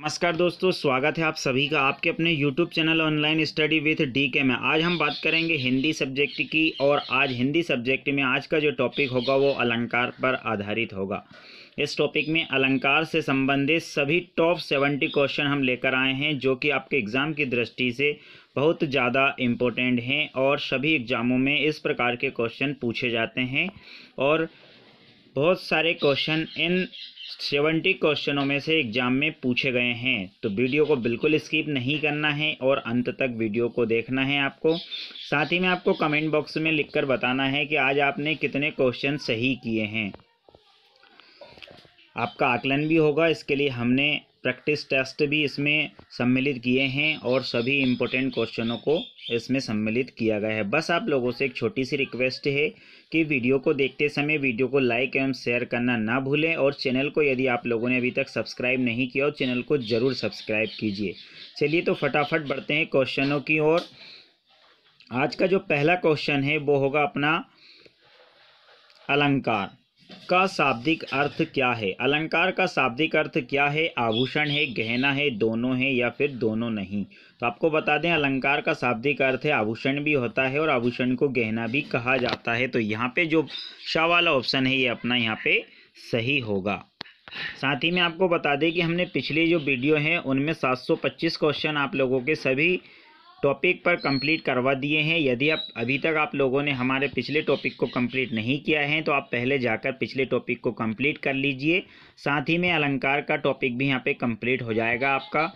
नमस्कार दोस्तों, स्वागत है आप सभी का आपके अपने YouTube channel online study with DK में। आज हम बात करेंगे हिंदी सब्जेक्ट की और आज हिंदी सब्जेक्ट में आज का जो टॉपिक होगा वो अलंकार पर आधारित होगा। इस टॉपिक में अलंकार से संबंधित सभी टॉप 70 क्वेश्चन हम लेकर आए हैं जो कि आपके एग्ज़ाम की दृष्टि से बहुत ज़्यादा इम्पोर्टेंट हैं और सभी एग्ज़ामों में इस प्रकार के क्वेश्चन पूछे जाते हैं और बहुत सारे क्वेश्चन इन 70 क्वेश्चनों में से एग्जाम में पूछे गए हैं। तो वीडियो को बिल्कुल स्किप नहीं करना है और अंत तक वीडियो को देखना है आपको। साथ ही में आपको कमेंट बॉक्स में लिखकर बताना है कि आज आपने कितने क्वेश्चन सही किए हैं। आपका आकलन भी होगा, इसके लिए हमने प्रैक्टिस टेस्ट भी इसमें सम्मिलित किए हैं और सभी इम्पोर्टेंट क्वेश्चनों को इसमें सम्मिलित किया गया है। बस आप लोगों से एक छोटी सी रिक्वेस्ट है कि वीडियो को देखते समय वीडियो को लाइक एवं शेयर करना ना भूलें और चैनल को यदि आप लोगों ने अभी तक सब्सक्राइब नहीं किया हो चैनल को ज़रूर सब्सक्राइब कीजिए। चलिए तो फटाफट बढ़ते हैं क्वेश्चनों की ओर। आज का जो पहला क्वेश्चन है वो होगा अपना अलंकार का शाब्दिक अर्थ क्या है। अलंकार का शाब्दिक अर्थ क्या है? आभूषण है, गहना है, दोनों है या फिर दोनों नहीं। तो आपको बता दें अलंकार का शाब्दिक अर्थ है आभूषण भी होता है और आभूषण को गहना भी कहा जाता है। तो यहाँ पे जो शाह वाला ऑप्शन है ये अपना यहाँ पे सही होगा। साथ ही में आपको बता दें कि हमने पिछले जो वीडियो हैं उनमें 725 क्वेश्चन आप लोगों के सभी टॉपिक पर कंप्लीट करवा दिए हैं। यदि आप अभी तक आप लोगों ने हमारे पिछले टॉपिक को कंप्लीट नहीं किया है तो आप पहले जाकर पिछले टॉपिक को कंप्लीट कर लीजिए। साथ ही में अलंकार का टॉपिक भी यहाँ पे कंप्लीट हो जाएगा आपका।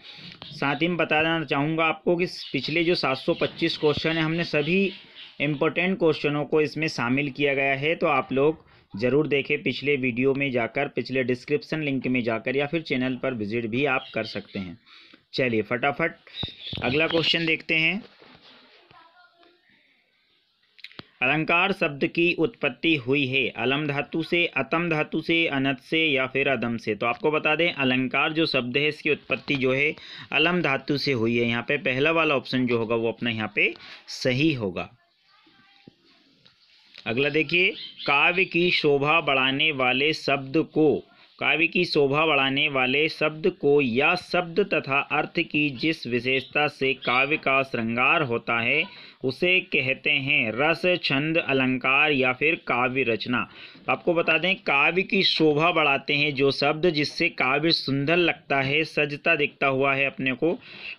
साथ ही में बता देना चाहूँगा आपको कि पिछले जो 725 क्वेश्चन है हमने सभी इम्पोर्टेंट क्वेश्चनों को इसमें शामिल किया गया है। तो आप लोग ज़रूर देखें पिछले वीडियो में जाकर, पिछले डिस्क्रिप्शन लिंक में जाकर या फिर चैनल पर विजिट भी आप कर सकते हैं। चलिए फटाफट अगला क्वेश्चन देखते हैं। अलंकार शब्द की उत्पत्ति हुई है अलम धातु से, अतम धातु से, अनत से या फिर अदम से। तो आपको बता दें अलंकार जो शब्द है इसकी उत्पत्ति जो है अलम धातु से हुई है। यहाँ पे पहला वाला ऑप्शन जो होगा वो अपना यहाँ पे सही होगा। अगला देखिए, काव्य की शोभा बढ़ाने वाले शब्द को, काव्य की शोभा बढ़ाने वाले शब्द को या शब्द तथा अर्थ की जिस विशेषता से काव्य का श्रृंगार होता है उसे कहते हैं रस, छंद, अलंकार या फिर काव्य रचना। तो आपको बता दें काव्य की शोभा बढ़ाते हैं जो शब्द जिससे काव्य सुंदर लगता है, सजता दिखता हुआ है, अपने को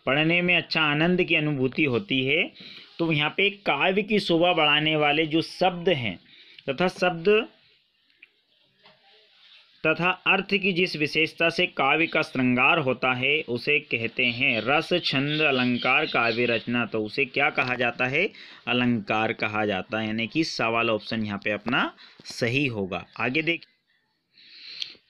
पढ़ने में अच्छा आनंद की अनुभूति होती है। तो यहाँ पे काव्य की शोभा बढ़ाने वाले जो शब्द हैं तथा शब्द तथा अर्थ की जिस विशेषता से काव्य का श्रृंगार होता है उसे कहते हैं रस, छंद, अलंकार, काव्य रचना। तो उसे क्या कहा जाता है? अलंकार कहा जाता है। यानी कि सवाल ऑप्शन यहाँ पे अपना सही होगा। आगे देख,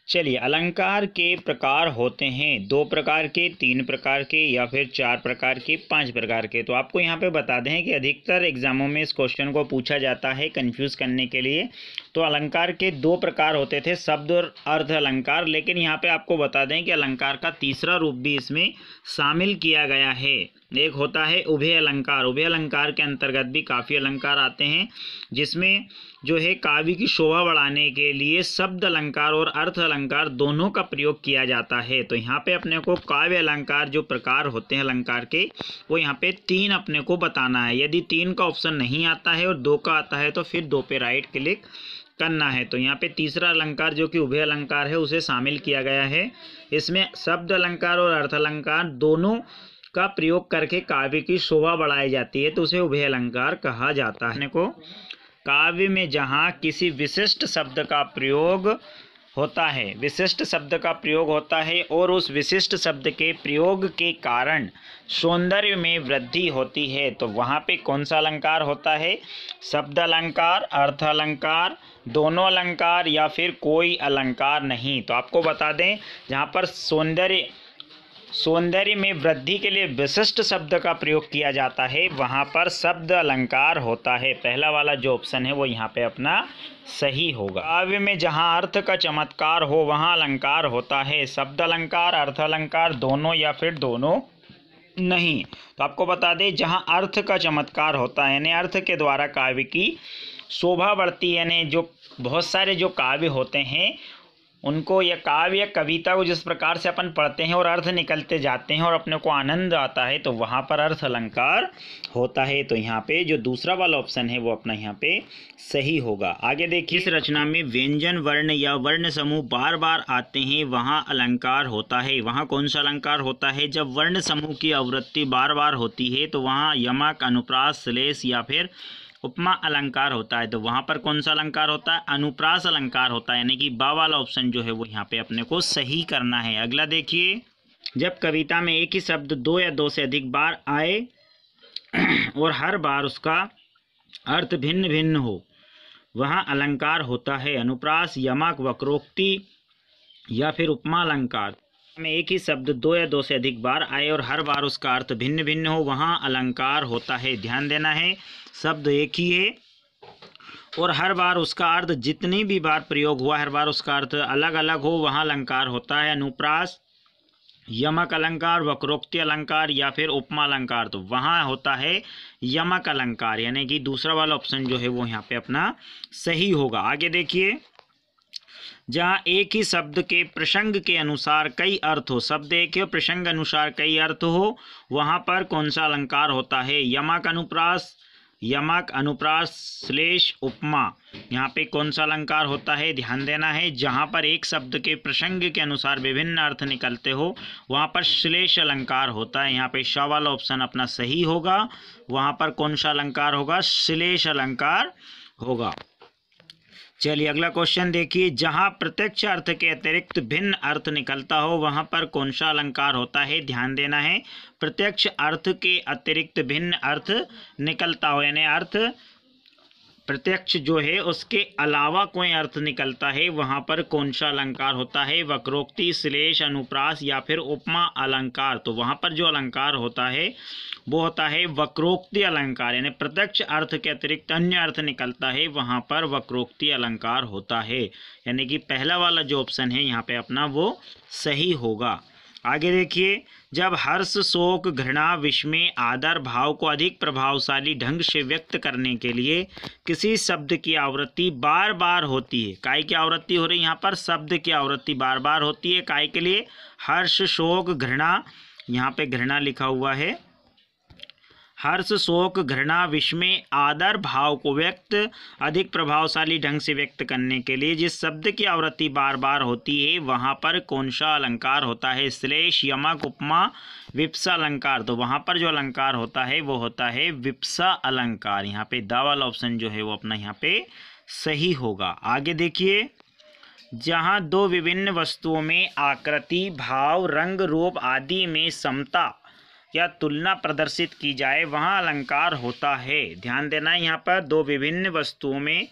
चलिए अलंकार के प्रकार होते हैं 2 प्रकार के, 3 प्रकार के या फिर 4 प्रकार के, 5 प्रकार के। तो आपको यहाँ पे बता दें कि अधिकतर एग्जामों में इस क्वेश्चन को पूछा जाता है कंफ्यूज करने के लिए। तो अलंकार के 2 प्रकार होते थे, शब्द और अर्थ अलंकार। लेकिन यहाँ पे आपको बता दें कि अलंकार का तीसरा रूप भी इसमें शामिल किया गया है। एक होता है उभय अलंकार। उभय अलंकार के अंतर्गत भी काफ़ी अलंकार आते हैं जिसमें जो है काव्य की शोभा बढ़ाने के लिए शब्द अलंकार और अर्थ अलंकार दोनों का प्रयोग किया जाता है। तो यहाँ पे अपने को काव्य अलंकार जो प्रकार होते हैं अलंकार के वो यहाँ पे 3 अपने को बताना है। यदि 3 का ऑप्शन नहीं आता है और 2 का आता है तो फिर 2 पे राइट क्लिक करना है। तो यहाँ पे तीसरा अलंकार जो कि उभय अलंकार है उसे शामिल किया गया है। इसमें शब्द अलंकार और अर्थ अलंकार दोनों का प्रयोग करके काव्य की शोभा बढ़ाई जाती है तो उसे उभय अलंकार कहा जाता है। को काव्य में जहाँ किसी विशिष्ट शब्द का प्रयोग होता है, विशिष्ट शब्द का प्रयोग होता है और उस विशिष्ट शब्द के प्रयोग के कारण सौंदर्य में वृद्धि होती है तो वहाँ पे कौन सा अलंकार होता है? शब्द अलंकार, अर्थ अलंकार, दोनों अलंकार या फिर कोई अलंकार नहीं। तो आपको बता दें जहाँ पर सौंदर्य में वृद्धि के लिए विशिष्ट शब्द का प्रयोग किया जाता है वहाँ पर शब्द अलंकार होता है। पहला वाला जो ऑप्शन है वो यहाँ पे अपना सही होगा। काव्य में जहाँ अर्थ का चमत्कार हो वहाँ अलंकार होता है। शब्द अलंकार, अर्थ अलंकार, दोनों या फिर दोनों नहीं। तो आपको बता दें जहाँ अर्थ का चमत्कार होता है यानी अर्थ के द्वारा काव्य की शोभा बढ़ती है, यानी जो बहुत सारे जो काव्य होते हैं उनको या काव्य या कविता को जिस प्रकार से अपन पढ़ते हैं और अर्थ निकलते जाते हैं और अपने को आनंद आता है, तो वहाँ पर अर्थ अलंकार होता है। तो यहाँ पे जो दूसरा वाला ऑप्शन है वो अपना यहाँ पे सही होगा। आगे देखिए, इस रचना में व्यंजन वर्ण या वर्ण समूह बार बार आते हैं, वहाँ अलंकार होता है। वहाँ कौन सा अलंकार होता है? जब वर्ण समूह की आवृत्ति बार बार होती है तो वहाँ यमक, अनुप्रास, श्लेष या फिर उपमा अलंकार होता है। तो वहाँ पर कौन सा अलंकार होता है? अनुप्रास अलंकार होता है, यानी कि बा वाला ऑप्शन जो है वो यहाँ पे अपने को सही करना है। अगला देखिए, जब कविता में एक ही शब्द दो या दो से अधिक बार आए और हर बार उसका अर्थ भिन्न भिन्न हो, वहाँ अलंकार होता है। अनुप्रास, यमक, वक्रोक्ति या फिर उपमा अलंकार में एक ही शब्द दो या दो से अधिक बार आए और हर बार उसका अर्थ भिन्न भिन्न हो, वहाँ अलंकार होता है। ध्यान देना है, शब्द एक ही है और हर बार उसका अर्थ जितनी भी बार प्रयोग हुआ हर बार उसका अर्थ अलग अलग हो, वहाँ अलंकार होता है। अनुप्रास, यमक अलंकार, वक्रोक्ति अलंकार या फिर उपमा अलंकार, तो वहाँ होता है यमक अलंकार, यानी कि दूसरा वाला ऑप्शन जो है वो यहाँ पे अपना सही होगा। आगे देखिए, जहाँ एक ही शब्द के प्रसंग के अनुसार कई अर्थ हो, शब्द एक है प्रसंग अनुसार कई अर्थ हो, वहाँ पर कौन सा अलंकार होता है? यमक, अनुप्रास, यमक, अनुप्रास, श्लेष, उपमा, यहाँ पे कौन सा अलंकार होता है? ध्यान देना है, जहाँ पर एक शब्द के प्रसंग के अनुसार विभिन्न अर्थ निकलते हो वहाँ पर श्लेष अलंकार होता है। यहाँ पे श वाला ऑप्शन अपना सही होगा, वहाँ पर कौन सा अलंकार होगा? श्लेष अलंकार होगा। चलिए अगला क्वेश्चन देखिए, जहाँ प्रत्यक्ष अर्थ के अतिरिक्त भिन्न अर्थ निकलता हो वहाँ पर कौन सा अलंकार होता है? ध्यान देना है, प्रत्यक्ष अर्थ के अतिरिक्त भिन्न अर्थ निकलता हो, यानी अर्थ प्रत्यक्ष जो है उसके अलावा कोई अर्थ निकलता है, वहाँ पर कौन सा अलंकार होता है? वक्रोक्ति, श्लेष, अनुप्रास या फिर उपमा अलंकार। तो वहाँ पर जो अलंकार होता है वो होता है वक्रोक्ति अलंकार, यानी प्रत्यक्ष अर्थ के अतिरिक्त अन्य अर्थ निकलता है, वहाँ पर वक्रोक्ति अलंकार होता है, यानी कि पहला वाला जो ऑप्शन है यहाँ पे अपना वो सही होगा। आगे देखिए, जब हर्ष, शोक, घृणा, विस्मय, आदर भाव को अधिक प्रभावशाली ढंग से व्यक्त करने के लिए किसी शब्द की आवृत्ति बार बार होती है, काय की आवृत्ति हो रही है यहाँ पर? शब्द की आवृत्ति बार बार होती है, काय के लिए? हर्ष, शोक, घृणा, यहाँ पे घृणा लिखा हुआ है। हर्ष, शोक, घृणा, विस्मय, आदर भाव को अधिक प्रभावशाली ढंग से व्यक्त करने के लिए जिस शब्द की आवृत्ति बार बार होती है वहाँ पर कौन सा अलंकार होता है? श्लेष, यमक, उपमा, विप्सा अलंकार। तो वहाँ पर जो अलंकार होता है वो होता है विप्सा अलंकार। यहाँ पे दा वाला ऑप्शन जो है वो अपना यहाँ पे सही होगा। आगे देखिए, जहाँ दो विभिन्न वस्तुओं में आकृति, भाव, रंग, रूप आदि में समता या तुलना प्रदर्शित की जाए वहाँ अलंकार होता है। ध्यान देना है, यहाँ पर दो विभिन्न वस्तुओं में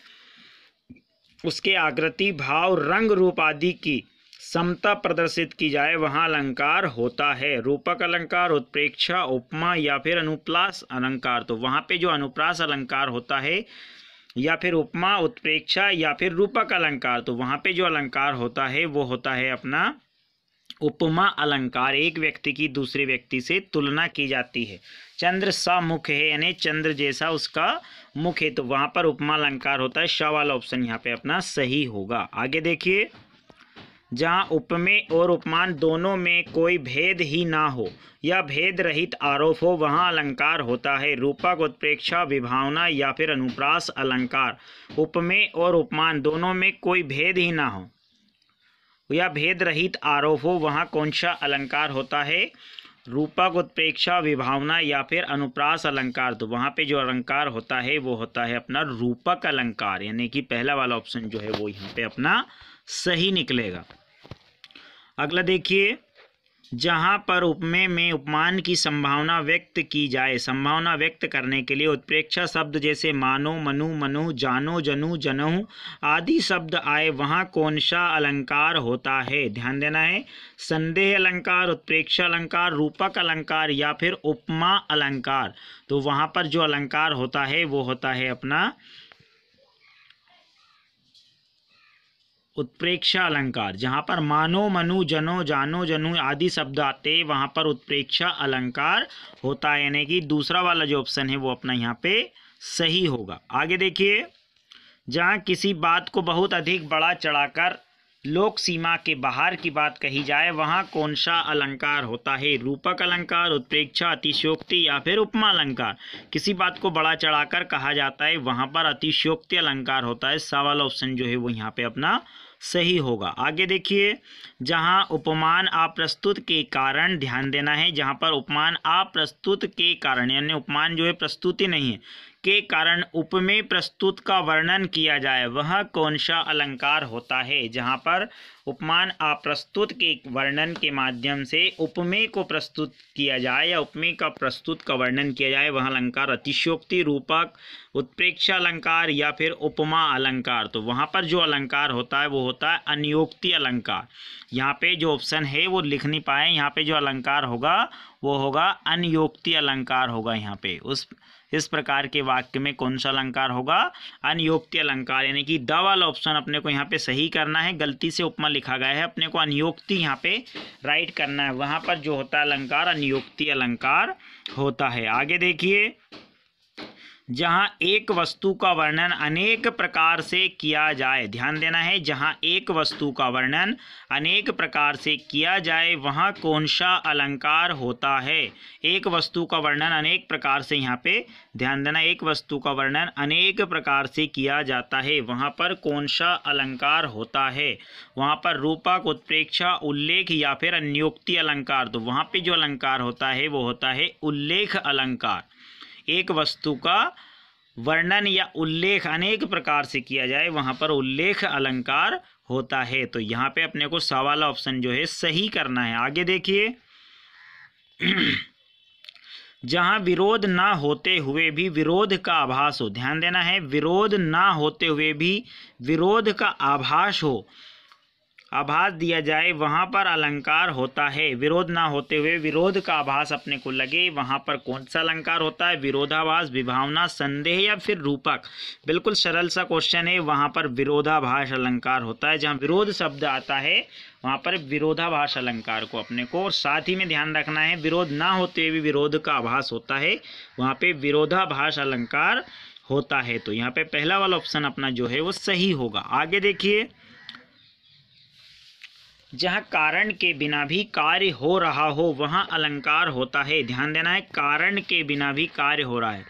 उसके आकृति, भाव, रंग, रूप आदि की समता प्रदर्शित की जाए वहाँ अलंकार होता है। रूपक अलंकार, उत्प्रेक्षा, उपमा या फिर अनुप्रास अलंकार। तो वहाँ पे जो अनुप्रास अलंकार होता है या फिर उपमा, उत्प्रेक्षा या फिर रूपक अलंकार, तो वहाँ पे जो अलंकार होता है वो होता है अपना उपमा अलंकार। एक व्यक्ति की दूसरे व्यक्ति से तुलना की जाती है। चंद्र सा मुख है, यानी चंद्र जैसा उसका मुख है, तो वहाँ पर उपमा अलंकार होता है। श वाला ऑप्शन यहाँ पे अपना सही होगा। आगे देखिए, जहाँ उपमेय और उपमान दोनों में कोई भेद ही ना हो या भेद रहित आरोप हो वहाँ अलंकार होता है। रूपक, उत्प्रेक्षा, विभावना या फिर अनुप्रास अलंकार। उपमेय और उपमान दोनों में कोई भेद ही ना हो या भेद रहित आरोप हो वहाँ कौन सा अलंकार होता है? रूपक, उत्प्रेक्षा, विभावना या फिर अनुप्रास अलंकार। तो वहाँ पे जो अलंकार होता है वो होता है अपना रूपक अलंकार, यानी कि पहला वाला ऑप्शन जो है वो यहाँ पे अपना सही निकलेगा। अगला देखिए, जहाँ पर उपमेय में उपमान की संभावना व्यक्त की जाए, संभावना व्यक्त करने के लिए उत्प्रेक्षा शब्द जैसे मानो, मनु, मनु, जानो, जनु, जनहु आदि शब्द आए वहाँ कौन सा अलंकार होता है? ध्यान देना है, संदेह अलंकार, उत्प्रेक्षा अलंकार, रूपक अलंकार या फिर उपमा अलंकार। तो वहाँ पर जो अलंकार होता है वो होता है अपना उत्प्रेक्षा अलंकार। जहाँ पर मानो, मनु, जनो, जानो, जनु आदि शब्द आते हैं वहाँ पर उत्प्रेक्षा अलंकार होता है, यानी कि दूसरा वाला जो ऑप्शन है वो अपना यहाँ पे सही होगा। आगे देखिए, जहाँ किसी बात को बहुत अधिक बढ़ा चढ़ाकर लोक सीमा के बाहर की बात कही जाए वहाँ कौन सा अलंकार होता है? रूपक अलंकार, उत्प्रेक्षा, अतिशयोक्ति या फिर उपमा अलंकार। किसी बात को बड़ा चढ़ाकर कहा जाता है वहाँ पर अतिशयोक्ति अलंकार होता है। सवाल ऑप्शन जो है वो यहाँ पे अपना सही होगा। आगे देखिए, जहाँ उपमान अप्रस्तुत के कारण, ध्यान देना है, जहाँ पर उपमान अप्रस्तुत के कारण यानी उपमान जो है प्रस्तुति नहीं है के कारण उपमेय प्रस्तुत का वर्णन किया जाए वह कौन सा अलंकार होता है? जहाँ पर उपमान अप्रस्तुत के वर्णन के माध्यम से उपमेय को प्रस्तुत किया जाए या उपमेय का प्रस्तुत का वर्णन किया जाए वह अलंकार अतिशयोक्ति, रूपक, उत्प्रेक्षा अलंकार या फिर उपमा अलंकार। तो वहाँ पर जो अलंकार होता है वो होता है अनियोक्ति अलंकार। यहाँ पे जो ऑप्शन है वो लिख नहीं पाए, यहाँ पे जो अलंकार होगा वो होगा अनियोक्ति अलंकार होगा। यहाँ पे इस प्रकार के वाक्य में कौन सा अलंकार होगा? अनियोक्ति अलंकार, यानी कि द वाला ऑप्शन अपने को यहाँ पे सही करना है। गलती से उपमा लिखा गया है, अपने को अनियोक्ति यहाँ पे राइट करना है। वहाँ पर जो होता है अलंकार अनियोक्ति अलंकार होता है। आगे देखिए, जहाँ एक वस्तु का वर्णन अनेक प्रकार से किया जाए, ध्यान देना है, जहाँ एक वस्तु का वर्णन अनेक प्रकार से किया जाए वहाँ कौन सा अलंकार होता है? एक वस्तु का वर्णन अनेक प्रकार से, यहाँ पे ध्यान देना, एक वस्तु का वर्णन अनेक प्रकार से किया जाता है वहाँ पर कौन सा अलंकार होता है? वहाँ पर रूपक, उत्प्रेक्षा, उल्लेख या फिर अनियोक्ति अलंकार। तो वहाँ पे जो अलंकार होता है वो होता है उल्लेख अलंकार। एक वस्तु का वर्णन या उल्लेख अनेक प्रकार से किया जाए वहाँ पर उल्लेख अलंकार होता है। तो यहाँ पे अपने को सवाल ऑप्शन जो है सही करना है। आगे देखिए, जहाँ विरोध ना होते हुए भी विरोध का आभास हो, ध्यान देना है, विरोध ना होते हुए भी विरोध का आभास हो, आभास दिया जाए वहाँ पर अलंकार होता है। विरोध ना होते हुए विरोध का आभास अपने को लगे वहाँ पर कौन सा अलंकार होता है? विरोधाभास, विभावना, संदेह या फिर रूपक। बिल्कुल सरल सा क्वेश्चन है, वहाँ पर विरोधाभास अलंकार होता है। जहाँ विरोध शब्द आता है वहाँ पर विरोधाभास अलंकार को अपने को, और साथ ही में ध्यान रखना है विरोध ना होते हुए भी विरोध का आभास होता है वहाँ पे विरोधाभास अलंकार होता है। तो यहाँ पे पहला वाला ऑप्शन अपना जो है वो सही होगा। आगे देखिए, जहाँ कारण के बिना भी कार्य हो रहा हो वहाँ अलंकार होता है। ध्यान देना है, कारण के बिना भी कार्य हो रहा है,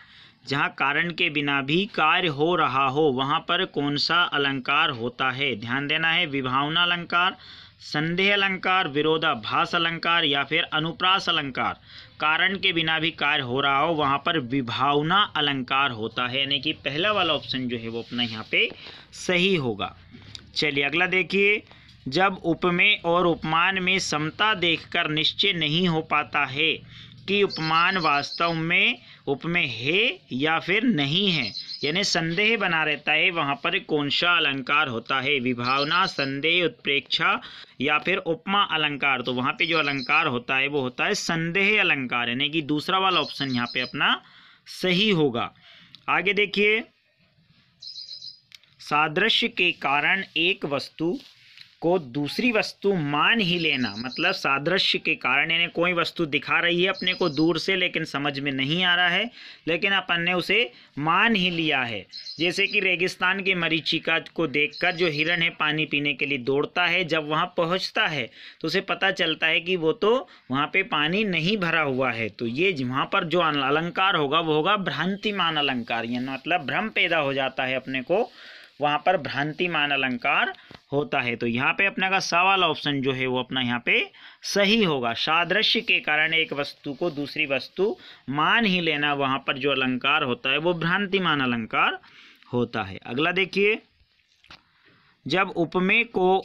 जहाँ कारण के बिना भी कार्य हो रहा हो वहाँ पर कौन सा अलंकार होता है? ध्यान देना है, विभावना अलंकार, संदेह अलंकार, विरोधाभास अलंकार या फिर अनुप्रास अलंकार। कारण के बिना भी कार्य हो रहा हो वहाँ पर विभावना अलंकार होता है, यानी कि पहला वाला ऑप्शन जो है वो अपना यहाँ पे सही होगा। चलिए अगला देखिए, जब उपमेय और उपमान में समता देखकर निश्चय नहीं हो पाता है कि उपमान वास्तव में उपमेय है या फिर नहीं है, यानी संदेह बना रहता है वहाँ पर कौन सा अलंकार होता है? विभावना, संदेह, उत्प्रेक्षा या फिर उपमा अलंकार। तो वहाँ पे जो अलंकार होता है वो होता है संदेह अलंकार, यानी कि दूसरा वाला ऑप्शन यहाँ पे अपना सही होगा। आगे देखिए, सादृश्य के कारण एक वस्तु को दूसरी वस्तु मान ही लेना, मतलब सादृश्य के कारण यानी कोई वस्तु दिखा रही है अपने को दूर से लेकिन समझ में नहीं आ रहा है, लेकिन अपन ने उसे मान ही लिया है। जैसे कि रेगिस्तान की मरीचिका को देखकर जो हिरण है पानी पीने के लिए दौड़ता है, जब वहाँ पहुँचता है तो उसे पता चलता है कि वो तो वहाँ पे पानी नहीं भरा हुआ है। तो ये वहाँ पर जो अलंकार होगा वो होगा भ्रांतिमान अलंकार, यानी मतलब भ्रम पैदा हो जाता है अपने को, वहाँ पर भ्रांतिमान अलंकार होता है। तो यहाँ पे अपने का सा वाला ऑप्शन जो है वो अपना यहाँ पे सही होगा। सादृश्य के कारण एक वस्तु को दूसरी वस्तु मान ही लेना, वहाँ पर जो अलंकार होता है वो भ्रांतिमान अलंकार होता है। अगला देखिए, जब उपमेय को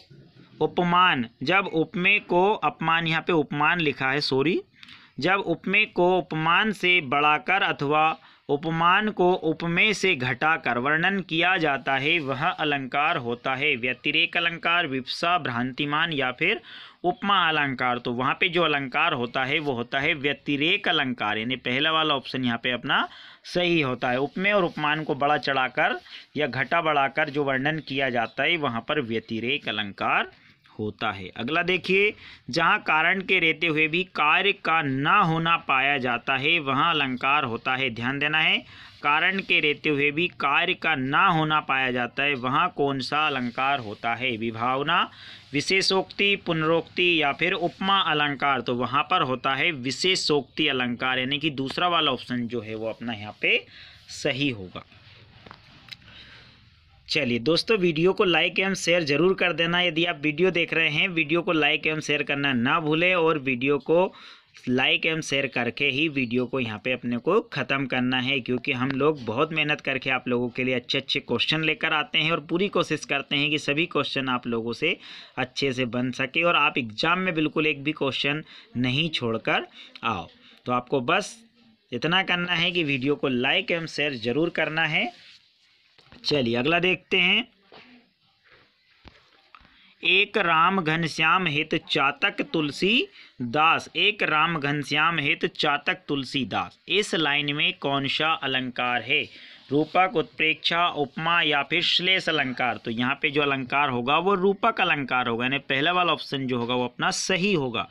उपमान, जब उपमेय को अपमान, यहाँ पे उपमान लिखा है सॉरी, जब उपमेय को उपमान से बढ़ाकर अथवा उपमान को उपमेय से घटाकर वर्णन किया जाता है वह अलंकार होता है व्यतिरेक अलंकार, विवक्षा, भ्रांतिमान या फिर उपमा अलंकार। तो वहाँ पे जो अलंकार होता है वो होता है व्यतिरेक अलंकार, यानी पहला वाला ऑप्शन यहाँ पे अपना सही होता है। उपमेय और उपमान को बड़ा चढ़ाकर या घटा बढ़ाकर जो वर्णन किया जाता है वहाँ पर व्यतिरेक अलंकार होता है। अगला देखिए, जहाँ कारण के रहते हुए भी कार्य का ना होना पाया जाता है वहाँ अलंकार होता है। ध्यान देना है, कारण के रहते हुए भी कार्य का ना होना पाया जाता है वहाँ कौन सा अलंकार होता है? विभावना, विशेषोक्ति, पुनरोक्ति या फिर उपमा अलंकार। तो वहाँ पर होता है विशेषोक्ति अलंकार, यानी कि दूसरा वाला ऑप्शन जो है वो अपना यहाँ पे सही होगा। चलिए दोस्तों, वीडियो को लाइक एवं शेयर जरूर कर देना। यदि आप वीडियो देख रहे हैं, वीडियो को लाइक एवं शेयर करना ना भूलें, और वीडियो को लाइक एवं शेयर करके ही वीडियो को यहाँ पे अपने को ख़त्म करना है, क्योंकि हम लोग बहुत मेहनत करके आप लोगों के लिए अच्छे अच्छे क्वेश्चन लेकर आते हैं और पूरी कोशिश करते हैं कि सभी क्वेश्चन आप लोगों से अच्छे से बन सके और आप एग्ज़ाम में बिल्कुल एक भी क्वेश्चन नहीं छोड़कर आओ। तो आपको बस इतना करना है कि वीडियो को लाइक एवं शेयर ज़रूर करना है। चलिए अगला देखते हैं। एक राम घनश्याम हित चातक तुलसी दास। एक राम घनश्याम हित चातक तुलसी दास, इस लाइन में कौन सा अलंकार है? रूपक, उत्प्रेक्षा, उपमा या फिर श्लेष अलंकार। तो यहाँ पे जो अलंकार होगा वो रूपक अलंकार होगा, यानी पहला वाला ऑप्शन जो होगा वो अपना सही होगा।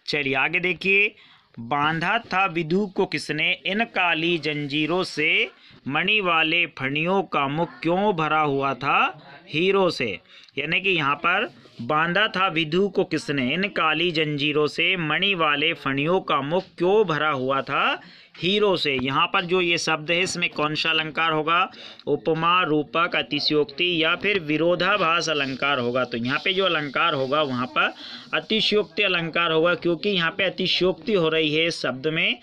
चलिए आगे देखिए। बांधा था विधु को किसने, इन काली जंजीरों से मणि वाले फणियों का मुख क्यों भरा हुआ था हीरो से। यानी कि यहाँ पर बांधा था विधु को किसने, इन काली जंजीरों से मणि वाले फणियों का मुख क्यों भरा हुआ था हीरो से। यहाँ पर जो ये शब्द है इसमें कौन सा अलंकार होगा? उपमा, रूपक, अतिशयोक्ति या फिर विरोधाभास अलंकार होगा। तो यहाँ पे जो अलंकार होगा वहाँ पर अतिशयोक्ति अलंकार होगा, क्योंकि यहाँ पे अतिशयोक्ति हो रही है इस शब्द में।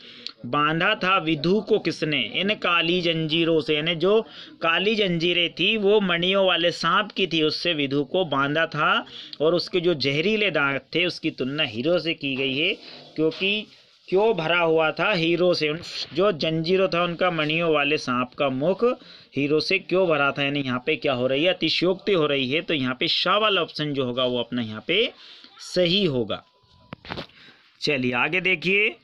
बांधा था विधु को किसने, इन काली जंजीरों से, यानी जो काली जंजीरें थी वो मणियों वाले सांप की थी, उससे विधु को बांधा था। और उसके जो जहरीले दांत थे उसकी तुलना हीरो से की गई है, क्योंकि क्यों भरा हुआ था हीरो से, जो जंजीरों था उनका मणियों वाले सांप का मुख हीरो से क्यों भरा था। यानी यहाँ पे क्या हो रही है? अतिशयोक्ति हो रही है। तो यहाँ पे शाह वाला ऑप्शन जो होगा वो अपना यहाँ पे सही होगा। चलिए आगे देखिए।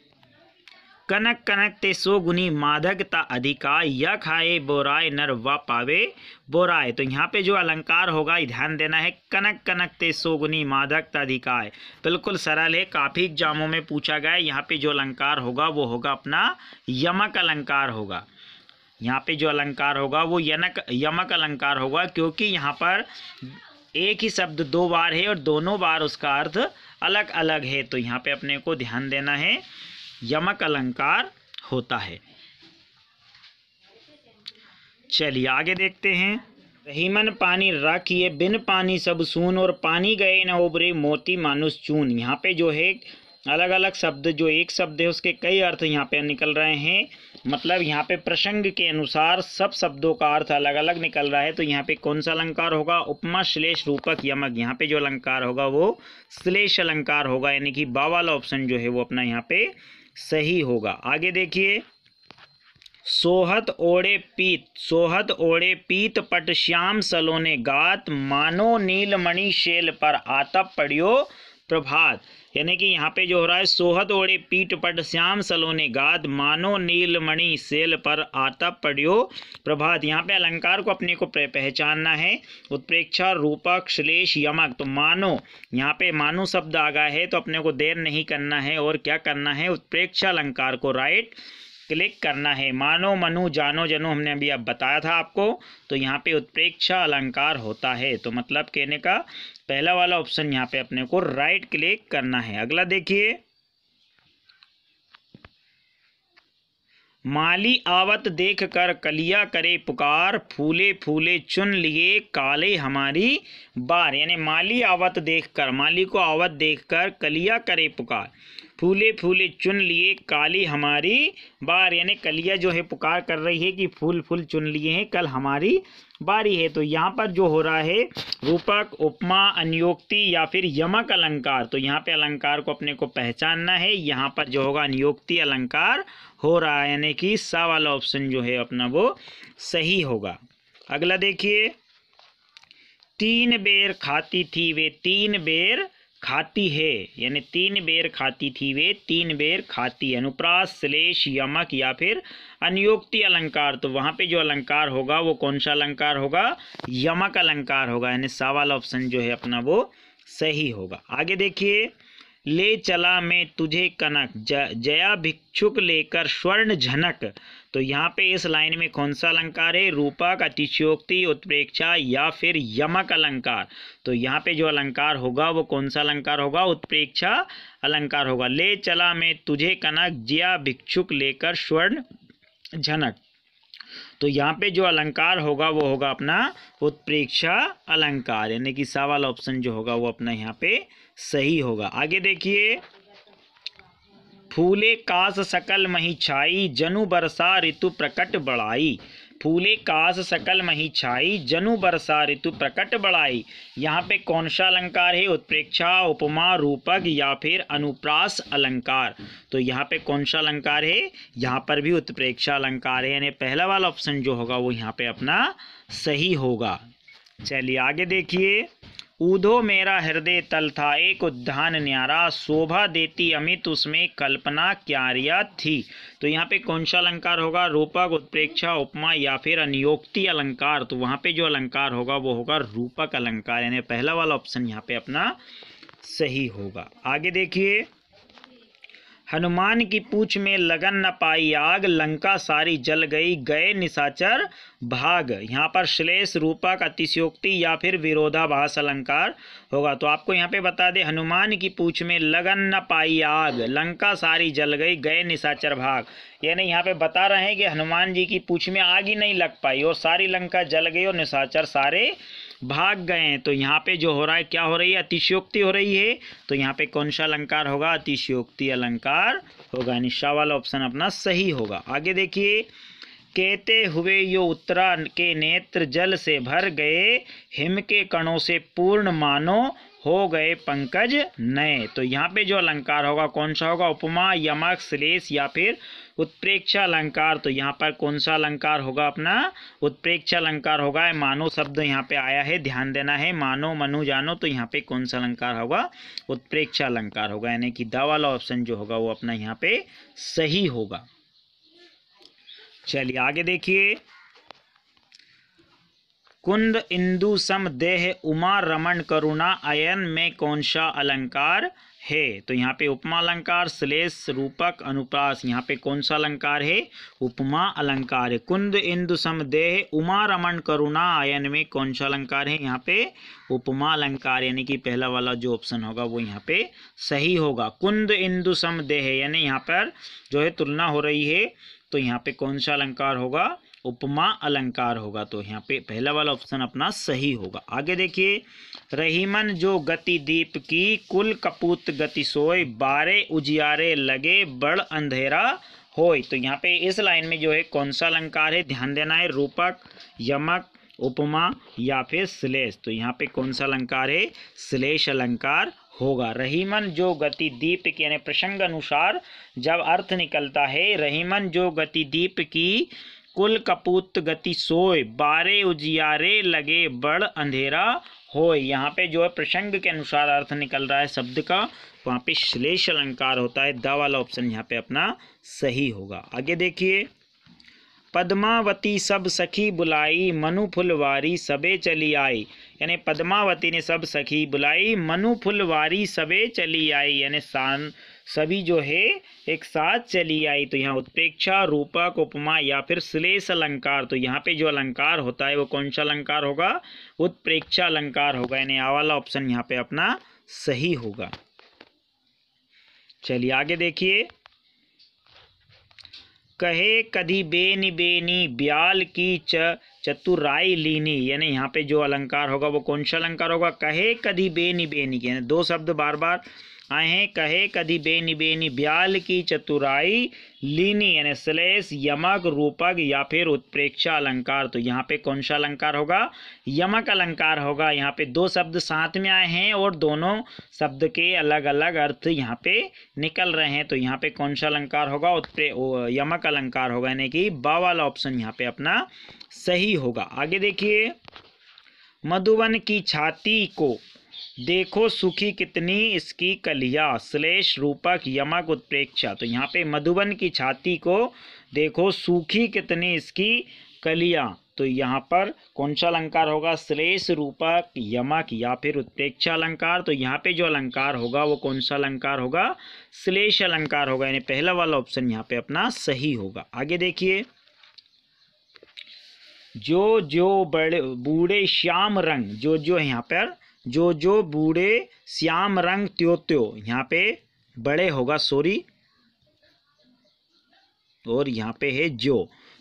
कनक कनक ते सो गुनी मादकता अधिका, या खाए बोराय नर व पावे बोराय। तो यहाँ पे जो अलंकार होगा ध्यान देना है। कनक कनक ते सो गुनी मादकता अधिकाय, बिल्कुल सरल है, काफ़ी एग्जामों में पूछा गया है। यहाँ पे जो अलंकार होगा वो होगा अपना यमक अलंकार होगा। यहाँ पे जो अलंकार होगा वो यमक अलंकार होगा, क्योंकि यहाँ पर एक ही शब्द दो बार है और दोनों बार उसका अर्थ अलग अलग है। तो यहाँ पे अपने को ध्यान देना है, यमक अलंकार होता है। चलिए आगे देखते हैं। रहीमन पानी राखिए, बिन पानी सब सून, और पानी गए न उबरे मोती मानुष चून। यहाँ पे जो है अलग अलग शब्द, जो एक शब्द है उसके कई अर्थ यहाँ पे निकल रहे हैं। मतलब यहाँ पे प्रसंग के अनुसार सब शब्दों का अर्थ अलग अलग निकल रहा है। तो यहाँ पे कौन सा अलंकार होगा? उपमा, श्लेष, रूपक, यमक। यहाँ पे जो अलंकार होगा वो श्लेष अलंकार होगा, यानी कि बा वाला ऑप्शन जो है वो अपना यहाँ पे सही होगा। आगे देखिए। सोहत ओढ़े पीत पट श्याम सलोने गात, मानो नीलमणि शैल पर आतप पड़ियो प्रभात। यानी कि यहाँ पे जो हो रहा है, सोहत ओढ़े पीठ पट श्याम सलोने गाद, मानो नीलमणि शैल पर आतप पड़ियो प्रभात। यहाँ पे अलंकार को अपने को पहचानना है। उत्प्रेक्षा, रूपक, श्लेष, यमक। तो मानो, यहाँ पे मानो शब्द आ गया है तो अपने को देर नहीं करना है और क्या करना है? उत्प्रेक्षा अलंकार को राइट क्लिक करना है। मानो, मनु, जानो, जनो हमने अभी अब बताया था आपको। तो यहाँ पे उत्प्रेक्षा अलंकार होता है। तो मतलब कहने का पहला वाला ऑप्शन यहाँ पे अपने को राइट क्लिक करना है। अगला देखिए। माली आवत देख कर कलिया करे पुकार, फूले फूले चुन लिए काले हमारी बार। यानी माली आवत देखकर, माली को आवत देखकर कलिया करे पुकार, फूले फूले चुन लिए काली हमारी बार। यानी कलिया जो है पुकार कर रही है कि फूल फूल चुन लिए हैं, कल हमारी बारी है। तो यहाँ पर जो हो रहा है रूपक, उपमा, अनियोक्ति या फिर यमक अलंकार। तो यहाँ पे अलंकार को अपने को पहचानना है। यहाँ पर जो होगा अनियोक्ति अलंकार हो रहा है, यानी कि सा वाला ऑप्शन जो है अपना वो सही होगा। अगला देखिए। तीन बेर खाती थी वे तीन बेर खाती है, यानी तीन बेर खाती थी वे तीन बेर खाती है। अनुप्रास, श्लेष, यमक या फिर अनियोक्ति अलंकार। तो वहाँ पे जो अलंकार होगा वो कौन सा अलंकार होगा? यमक अलंकार होगा, यानी सा वाला ऑप्शन जो है अपना वो सही होगा। आगे देखिए, ले चला मैं तुझे कनक जया भिक्षुक लेकर स्वर्ण झनक। तो यहाँ पे इस लाइन में कौन सा अलंकार है? रूपक, अतिशयोक्ति, उत्प्रेक्षा या फिर यमक अलंकार। तो यहाँ पे जो अलंकार होगा वो कौन सा अलंकार होगा? उत्प्रेक्षा अलंकार होगा। ले चला मैं तुझे कनक जया भिक्षुक लेकर स्वर्ण झनक। तो यहाँ पे जो अलंकार होगा वो होगा अपना उत्प्रेक्षा अलंकार, यानी कि सा वाला ऑप्शन जो होगा वो अपना यहाँ पे सही होगा। आगे देखिए, फूले कास सकल मही छाई जनु बरसा ऋतु प्रकट बढ़ाई। फूले कास सकल मही छाई जनु बरसा ऋतु प्रकट बढ़ाई। यहाँ पे कौन सा अलंकार है? उत्प्रेक्षा, उपमा, रूपक या फिर अनुप्रास अलंकार। तो यहाँ पे कौन सा अलंकार है? यहाँ पर भी उत्प्रेक्षा अलंकार है, यानी पहला वाला ऑप्शन जो होगा वो यहाँ पे अपना सही होगा। चलिए आगे देखिए, ऊधो मेरा हृदय तल था एक उद्यान न्यारा शोभा देती अमित उसमें कल्पना क्यारिया थी। तो यहाँ पे कौन सा अलंकार होगा? रूपक, उत्प्रेक्षा, उपमा या फिर अनियोक्ति अलंकार। तो वहाँ पे जो अलंकार होगा वो होगा रूपक अलंकार, यानी पहला वाला ऑप्शन यहाँ पे अपना सही होगा। आगे देखिए, हनुमान की पूछ में लगन न पाई आग लंका सारी जल गई गए निशाचर भाग। यहाँ पर श्लेष, रूपक, अतिशयोक्ति या फिर विरोधाभास अलंकार होगा। तो आपको यहाँ पे बता दे, हनुमान की पूछ में लगन न पाई आग लंका सारी जल गई गए निशाचर भाग। यानी यहाँ पे बता रहे हैं कि हनुमान जी की पूछ में आग ही नहीं लग पाई और सारी लंका जल गई और निशाचर सारे भाग गए हैं। तो यहाँ पे जो हो रहा है, क्या हो रही है? अतिशयोक्ति हो रही है। तो यहाँ पे कौन सा अलंकार होगा? अतिशयोक्ति अलंकार होगा, निशा वाला ऑप्शन अपना सही होगा। आगे देखिए, कहते हुए यो उत्तरा के नेत्र जल से भर गए हिम के कणों से पूर्ण मानो हो गए पंकज नए। तो यहाँ पे जो अलंकार होगा कौन सा होगा? उपमा, यमक, श्लेष या फिर उत्प्रेक्षा अलंकार। तो यहाँ पर कौन सा अलंकार होगा? अपना उत्प्रेक्षा अलंकार होगा। मानो शब्द यहाँ पे आया है, ध्यान देना है, मानो, मनु, जानो। तो यहाँ पे कौन सा अलंकार होगा? उत्प्रेक्षा अलंकार होगा, यानी कि द वाला ऑप्शन जो होगा वो अपना यहाँ पे सही होगा। चलिए आगे देखिए, कुंद इंदु सम देह उमा रमण करुणा अयन में कौन सा अलंकार है? तो यहाँ पे उपमा अलंकार, श्लेष, रूपक, अनुप्रास। यहाँ पे कौन सा अलंकार है? उपमा अलंकार है। कुंद इंदु सम देह उमा रमण करुणा अयन में कौन सा अलंकार है? यहाँ पे उपमा अलंकार, यानी कि पहला वाला जो ऑप्शन होगा वो यहाँ पे सही होगा। कुंद इंदु सम देह, यानी यहाँ पर जो है तुलना हो रही है। तो यहाँ पे कौन सा अलंकार होगा? उपमा अलंकार होगा। तो यहाँ पे पहला वाला ऑप्शन अपना सही होगा। आगे देखिए, रहीमन जो गति दीप की कुल कपूत गति सोय बारे उजियारे लगे बड़ अंधेरा होय। तो यहाँ पे इस लाइन में जो है कौन सा अलंकार है? ध्यान देना है, रूपक, यमक, उपमा या फिर श्लेष। तो यहाँ पे कौन सा अलंकार है? श्लेष अलंकार होगा। रहीमन जो गति दीप की, यानी प्रसंग अनुसार जब अर्थ निकलता है, रहीमन जो गति दीप की कुल कपूत गति सोय बारे उजियारे लगे बड़ अंधेरा होय। यहाँ पे जो है प्रसंग के अनुसार अर्थ निकल रहा है शब्द का, वहाँ पे श्लेष अलंकार होता है। द वाला ऑप्शन यहाँ पे अपना सही होगा। आगे देखिए, पद्मावती सब सखी बुलाई मनु फुलवारी सबे चली आई। यानी पद्मावती ने सब सखी बुलाई, मनु फुलवारी सबे चली आई, यानी सभी जो है एक साथ चली आई। तो यहाँ उत्प्रेक्षा, रूपक, उपमा या फिर श्लेष अलंकार। तो यहाँ पे जो अलंकार होता है वो कौन सा अलंकार होगा? उत्प्रेक्षा अलंकार होगा, यानी आ वाला ऑप्शन यहाँ पे अपना सही होगा। चलिए आगे देखिए, कहे कधी बेनी बेनी ब्याल की चतुराई लीनी। यानी यहाँ पे जो अलंकार होगा वो कौन सा अलंकार होगा? कहे कधी बेनी बेनी, यानी दो शब्द बार बार आए हैं, कहे कधी बेनी बेनी ब्याल की चतुराई लीनी, यानी श्लेष, यमक, रूपक या फिर उत्प्रेक्षा अलंकार। तो यहाँ पे कौन सा अलंकार होगा? यमक अलंकार होगा। यहाँ पे दो शब्द साथ में आए हैं और दोनों शब्द के अलग अलग अर्थ यहाँ पे निकल रहे हैं। तो यहाँ पे कौन सा अलंकार होगा? यमक अलंकार होगा, यानी कि बा वाला ऑप्शन यहाँ पे अपना सही होगा। आगे देखिए, मधुवन की छाती को देखो सुखी कितनी इसकी कलिया, श्लेष, रूपक, यमक, उत्प्रेक्षा। तो यहाँ पे मधुबन की छाती को देखो सूखी कितनी इसकी कलियां, तो यहाँ पर कौन सा अलंकार होगा? श्लेष, रूपक, यमक या फिर उत्प्रेक्षा अलंकार। तो यहाँ पे जो अलंकार होगा वो कौन सा अलंकार होगा? श्लेष अलंकार होगा, यानी पहला वाला ऑप्शन यहाँ पे अपना सही होगा। आगे देखिए, जो जो बड़े बूढ़े श्याम रंग, जो है यहाँ पर जो बूढ़े श्याम रंग त्यो त्यो, यहाँ पे बड़े होगा सॉरी, और यहाँ पे है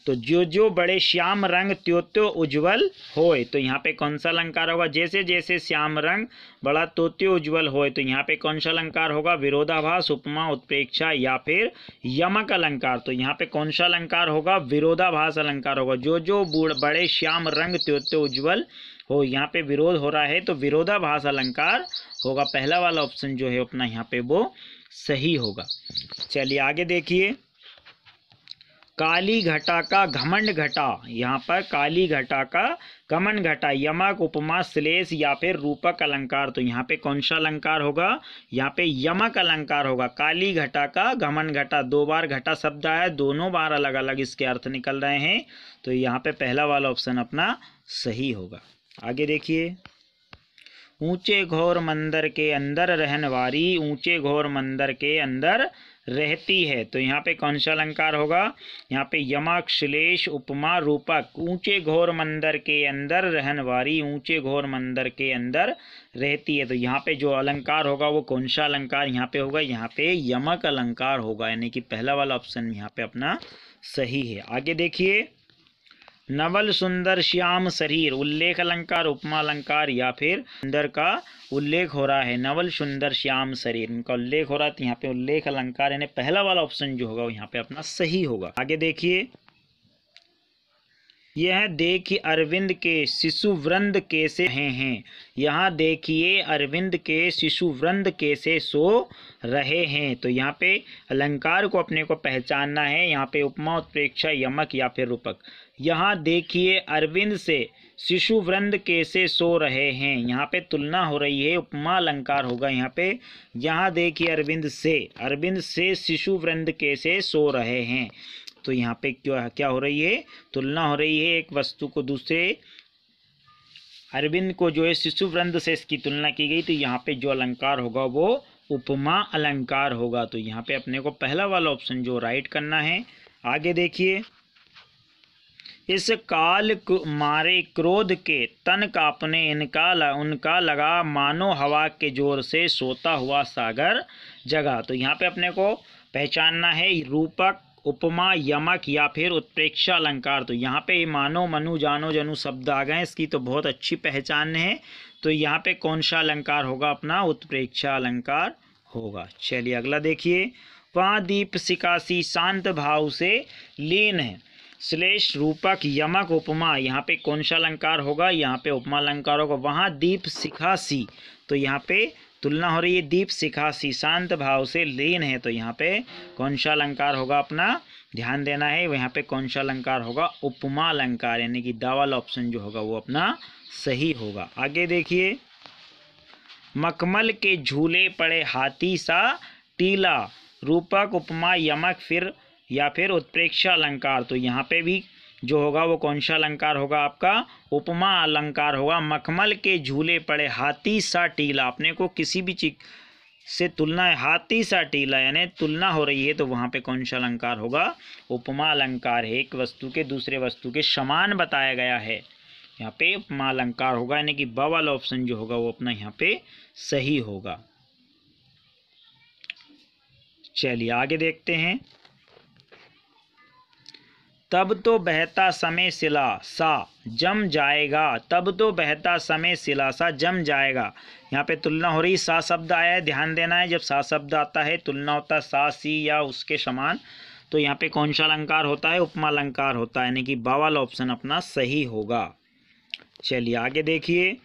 तो जो बड़े श्याम रंग त्यो त्यो उज्ज्वल होए, तो यहाँ पे कौन सा अलंकार होगा? जैसे जैसे श्याम रंग बड़ा तो त्यो उज्ज्वल होए, तो यहाँ पे कौन सा अलंकार होगा? विरोधाभास, उपमा, उत्प्रेक्षा या फिर यमक अलंकार। तो यहाँ पे कौन सा अलंकार होगा? विरोधाभास अलंकार होगा। जो बड़े श्याम रंग त्यो त्यो उज्ज्वल हो, यहाँ पे विरोध हो रहा है तो विरोधाभास अलंकार होगा। पहला वाला ऑप्शन जो है अपना यहाँ पे वो सही होगा। चलिए आगे देखिए, काली घटा का घमंड घटा, यहाँ पर काली घटा का घमंड घटा, यमक, उपमा, श्लेष या फिर रूपक अलंकार। तो यहाँ पे कौन सा अलंकार होगा? यहाँ पे यमक अलंकार होगा। काली घटा का घमंड घटा, दो बार घटा शब्द आया, दोनों बार अलग अलग इसके अर्थ निकल रहे हैं, तो यहाँ पे पहला वाला ऑप्शन अपना सही होगा। आगे देखिए, ऊंचे घोर मंदिर के अंदर रहने वाली, ऊंचे घोर मंदिर के अंदर रहती है। तो यहाँ पे कौन सा अलंकार होगा? यहाँ पे यमक, श्लेष, उपमा, रूपक। ऊंचे घोर मंदिर के अंदर रहने वाली, ऊंचे घोर मंदिर के अंदर रहती है। तो यहाँ पे जो अलंकार होगा वो कौन सा अलंकार यहाँ पे होगा? यहाँ पे यमक अलंकार होगा, यानी कि पहला वाला ऑप्शन यहाँ पे अपना सही है। आगे देखिए, नवल सुंदर श्याम शरीर, उल्लेख अलंकार, उपमा अलंकार या फिर सुंदर का उल्लेख हो रहा है। नवल सुंदर श्याम शरीर, इनका उल्लेख हो रहा है, तो यहाँ पे उल्लेख अलंकार यानी पहला वाला ऑप्शन जो होगा वो यहाँ पे अपना सही होगा। आगे देखिए, यह देखिए अरविंद के शिशु वृंद कैसे हैं। यहाँ देखिए अरविंद के शिशु वृंद कैसे सो रहे हैं। तो यहाँ पे अलंकार को अपने को पहचानना है। यहाँ पे उपमा, उत्प्रेक्षा, यमक या फिर रूपक। यहाँ देखिए अरविंद से शिशु वृंद कैसे सो रहे हैं, यहाँ पे तुलना हो रही है, उपमा अलंकार होगा यहाँ पे। यहाँ देखिए अरविंद से शिशु वृंद कैसे सो रहे हैं, तो यहाँ पे क्या हो रही है? तुलना हो रही है, एक वस्तु को दूसरे, अरविंद को जो है शिशु वृंद से इसकी तुलना की गई, तो यहाँ पे जो अलंकार होगा वो उपमा अलंकार होगा। तो यहाँ पे अपने को पहला वाला ऑप्शन जो राइट करना है। आगे देखिए, इस काल मारे क्रोध के तन कांपने उनका लगा, मानो हवा के जोर से सोता हुआ सागर जगा। तो यहाँ पे अपने को पहचानना है रूपक, उपमा, यमक या फिर उत्प्रेक्षा अलंकार। तो यहाँ पे मानो, मनु, जानो, जनु शब्द आ गए, इसकी तो बहुत अच्छी पहचान है। तो यहाँ पे कौन सा अलंकार होगा? अपना उत्प्रेक्षा अलंकार होगा। चलिए अगला देखिए, वहाँ दीप सिकासी शांत भाव से लीन है। श्लेष, रूपक, यमक, उपमा, यहाँ पे कौन सा अलंकार होगा? यहाँ पे उपमा अलंकार होगा। वहाँ दीप सिखासी, तो यहाँ पे तुलना हो रही है, दीप सिखासी शांत भाव से लीन है, तो यहाँ पे कौन सा अलंकार होगा? अपना ध्यान देना है, यहाँ पे कौन सा अलंकार होगा? उपमा अलंकार, यानी कि दा वाला ऑप्शन जो होगा वो अपना सही होगा। आगे देखिए, मखमल के झूले पड़े हाथी सा टीला, रूपक, उपमा, यमक या फिर उत्प्रेक्षा अलंकार। तो यहाँ पे भी जो होगा वो कौन सा अलंकार होगा? आपका उपमा अलंकार होगा। मखमल के झूले पड़े हाथी सा टीला, अपने को किसी भी चीज से तुलना है, हाथी सा टीला यानी तुलना हो रही है, तो वहाँ पे कौन सा अलंकार होगा? उपमा अलंकार है। एक वस्तु के दूसरे वस्तु के समान बताया गया है, यहाँ पे उपमा अलंकार होगा, यानी कि ब वाला ऑप्शन जो होगा वो अपना यहाँ पे सही होगा। चलिए आगे देखते हैं, तब तो बहता समय सिला सा जम जाएगा, तब तो बहता समय सिला सा जम जाएगा। यहाँ पे तुलना हो रही, सा शब्द आया है, ध्यान देना है, जब सा शब्द आता है तुलना होता है सा, सी या उसके समान, तो यहाँ पे कौन सा अलंकार होता है? उपमा अलंकार होता है, यानी कि बा वाला ऑप्शन अपना सही होगा। चलिए आगे देखिए,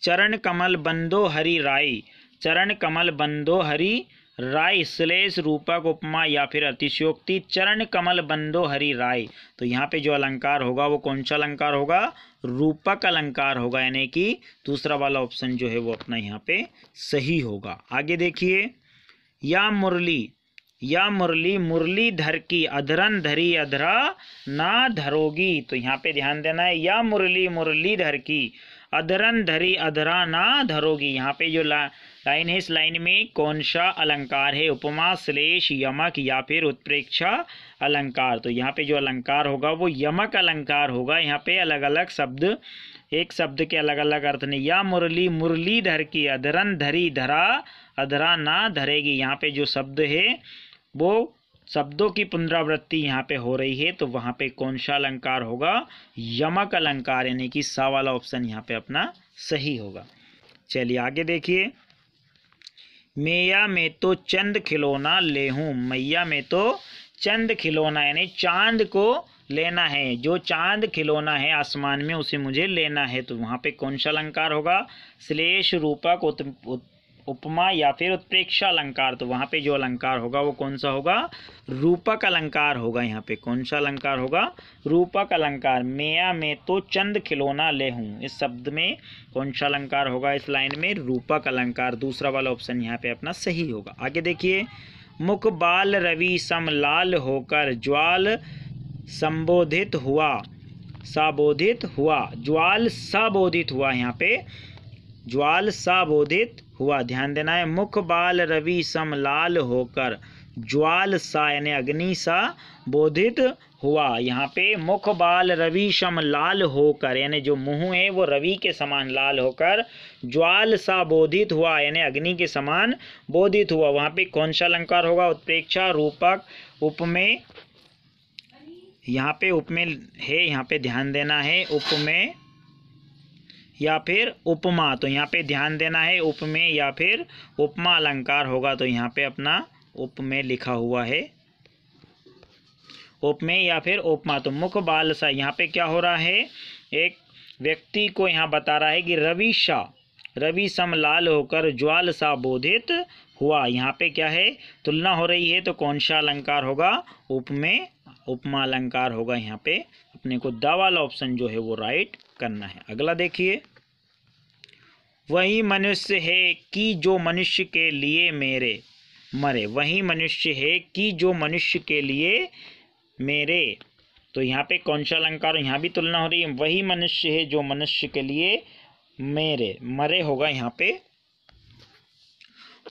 चरण कमल बंदो हरि राई, चरण कमल बंदो हरि राय, श्लेष, रूपक, उपमा या फिर अतिशयोक्ति। चरण कमल बंदो हरि राय, तो यहाँ पे जो अलंकार होगा वो कौन सा अलंकार होगा? रूपक अलंकार होगा, यानी कि दूसरा वाला ऑप्शन जो है वो अपना यहाँ पे सही होगा। आगे देखिए, या मुरली या मुरली मुरलीधर की अधरन धरी अधरा ना धरोगी। तो यहाँ पे ध्यान देना है, या मुरली मुरलीधर की अधरन धरी अधरा ना धरोगी। यहाँ पे जो लाइन है, इस लाइन में कौन सा अलंकार है? उपमा, श्लेष, यमक या फिर उत्प्रेक्षा अलंकार। तो यहाँ पे जो अलंकार होगा वो यमक अलंकार होगा। यहाँ पे अलग अलग शब्द, एक शब्द के अलग अलग अर्थ नहीं। या मुरली मुरलीधर की अधरन धरी धरा अधरा ना धरेगी। यहाँ पे जो शब्द है वो शब्दों की पुनरावृत्ति यहाँ पे हो रही है, तो वहाँ पे कौन सा अलंकार होगा? यमक अलंकार, यानी कि सा वाला ऑप्शन यहाँ पे अपना सही होगा। चलिए आगे देखिए। मैया में तो चंद खिलौना ले हूँ। मैया में तो चंद खिलौना, यानी चांद को लेना है। जो चांद खिलौना है आसमान में उसे मुझे लेना है। तो वहाँ पे कौन सा अलंकार होगा? श्लेष, रूपक, उपमा या फिर उत्प्रेक्षा अलंकार। तो वहाँ पे जो अलंकार होगा वो कौन सा होगा? रूपक अलंकार होगा। यहाँ पे कौन सा अलंकार होगा? रूपक अलंकार। मैया में तो चंद खिलौना ले हूँ, इस शब्द में कौन सा अलंकार होगा? इस लाइन में रूपक अलंकार। दूसरा वाला ऑप्शन यहाँ पे अपना सही होगा। आगे देखिए। मुख बाल रवि सम लाल होकर ज्वाल संबोधित हुआ, साबोधित हुआ। ज्वाल साबोधित हुआ, यहाँ पे ज्वाल साबोधित हुआ, ध्यान देना है। मुख बाल रवि सम लाल होकर ज्वाल सा, यानी अग्नि सा बोधित हुआ। यहाँ पे मुख बाल रवि सम लाल होकर, यानी जो मुंह है वो रवि के समान लाल होकर ज्वाल सा बोधित हुआ, यानी अग्नि के समान बोधित हुआ। वहाँ पे कौन सा अलंकार होगा? उत्प्रेक्षा, रूपक, उपमेय। यहाँ पे उपमेय है, यहाँ पे ध्यान देना है। उपमेय या फिर उपमा। तो यहाँ पे ध्यान देना है, उपमेय या फिर उपमा अलंकार होगा। तो यहाँ पे अपना उपमेय लिखा हुआ है, उपमेय या फिर उपमा। तो मुख बाल सा, यहाँ पे क्या हो रहा है? एक व्यक्ति को यहाँ बता रहा है कि रवि सम लाल होकर ज्वाल सा बोधित हुआ। यहाँ पे क्या है? तुलना हो रही है। तो कौन सा अलंकार होगा? उपमेय, उपमा अलंकार होगा। यहाँ पे अपने को द वाला ऑप्शन जो है वो राइट करना है। अगला देखिए। वही मनुष्य है कि जो मनुष्य के लिए मेरे मरे। वही मनुष्य है कि जो मनुष्य के लिए मेरे। तो यहाँ पे कौन सा अलंकार? यहाँ भी तुलना हो रही है। वही मनुष्य है जो मनुष्य के लिए मेरे मरे होगा। यहाँ पे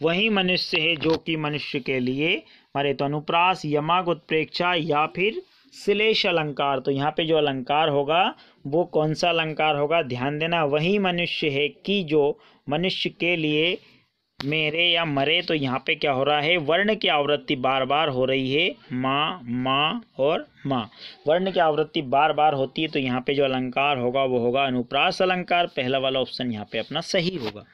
वही मनुष्य है जो कि मनुष्य के लिए मरे। तो अनुप्रास, यमक, उत्प्रेक्षा या फिर श्लेष अलंकार। तो यहाँ पे जो अलंकार होगा वो कौन सा अलंकार होगा? ध्यान देना। वही मनुष्य है कि जो मनुष्य के लिए मेरे या मरे। तो यहाँ पे क्या हो रहा है? वर्ण की आवृत्ति बार बार हो रही है। माँ, माँ और माँ, वर्ण की आवृत्ति बार बार होती है। तो यहाँ पे जो अलंकार होगा वो होगा अनुप्रास अलंकार। पहला वाला ऑप्शन यहाँ पे अपना सही होगा।